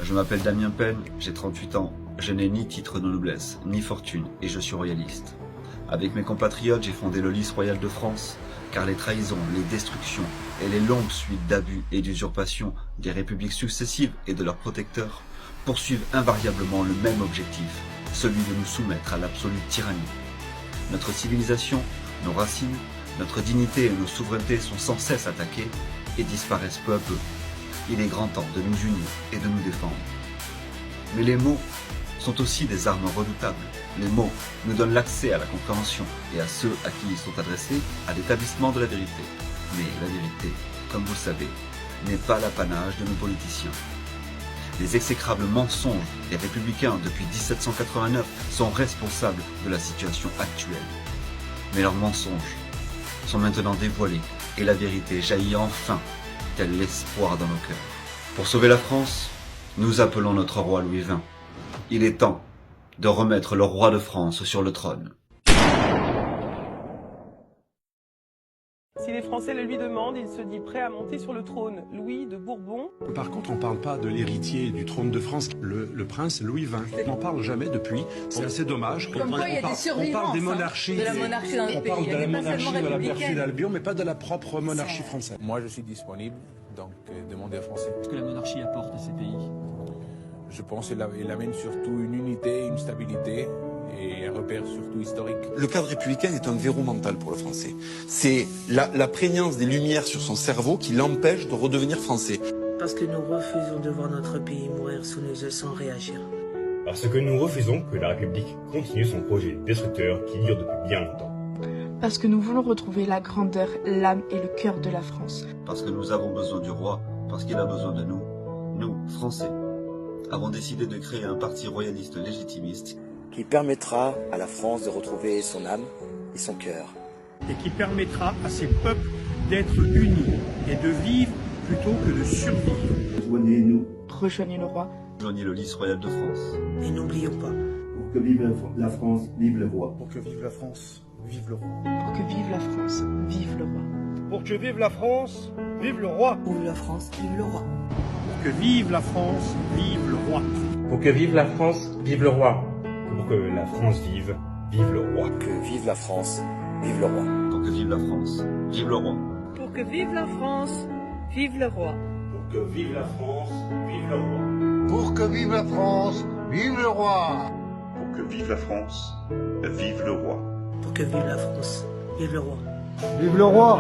Je m'appelle Damien Pen, j'ai 38 ans, je n'ai ni titre de noblesse, ni fortune, et je suis royaliste. Avec mes compatriotes, j'ai fondé le Lys royal de France, car les trahisons, les destructions et les longues suites d'abus et d'usurpations des républiques successives et de leurs protecteurs poursuivent invariablement le même objectif, celui de nous soumettre à l'absolue tyrannie. Notre civilisation, nos racines, notre dignité et nos souverainetés sont sans cesse attaquées et disparaissent peu à peu. Il est grand temps de nous unir et de nous défendre. Mais les mots sont aussi des armes redoutables. Les mots nous donnent l'accès à la compréhension et à ceux à qui ils sont adressés à l'établissement de la vérité. Mais la vérité, comme vous le savez, n'est pas l'apanage de nos politiciens. Les exécrables mensonges des républicains depuis 1789 sont responsables de la situation actuelle. Mais leurs mensonges sont maintenant dévoilés et la vérité jaillit enfin, tel l'espoir dans nos cœurs. Pour sauver la France, nous appelons notre roi Louis XX. Il est temps de remettre le roi de France sur le trône. Si les Français le lui demandent, il se dit prêt à monter sur le trône. Louis de Bourbon. Par contre, on ne parle pas de l'héritier du trône de France, le prince Louis XX. On n'en parle jamais depuis. C'est assez dommage. Comme quoi, il y a des survivants, on parle des monarchies. De la monarchie dans le pays. On parle de la monarchie de la républicaine. perfide Albion, mais pas de la propre monarchie française. Moi, je suis disponible, donc demandez aux Français. Qu'est-ce que la monarchie apporte à ces pays? Je pense qu'elle amène surtout une unité, une stabilité et un repère surtout historique. Le cadre républicain est un verrou mental pour le français. C'est la prégnance des lumières sur son cerveau qui l'empêche de redevenir français. Parce que nous refusons de voir notre pays mourir sous nos yeux sans réagir. Parce que nous refusons que la République continue son projet destructeur qui dure depuis bien longtemps. Parce que nous voulons retrouver la grandeur, l'âme et le cœur de la France. Parce que nous avons besoin du roi, parce qu'il a besoin de nous. Nous, Français, avons décidé de créer un parti royaliste légitimiste qui permettra à la France de retrouver son âme et son cœur. Et qui permettra à ces peuples d'être unis et de vivre plutôt que de survivre. Rejoignez-nous. Rejoignez le roi. Rejoignez le Lys royal de France. Et n'oublions pas. Pour que vive la France, vive le roi. Pour que vive la France, vive le roi. Pour que vive la France, vive le roi. Pour que vive la France, vive le roi. Vive la France, vive le roi. Pour que vive la France, vive le roi. Pour que vive la France, vive le roi. Pour que la France vive, vive le roi. Que vive la France, vive le roi. Pour que vive la France, vive le roi. Pour que vive la France, vive le roi. Pour que vive la France, vive le roi. Pour que vive la France, vive le roi. Pour que vive la France, vive le roi. Pour que vive la France, vive le roi. Vive le roi.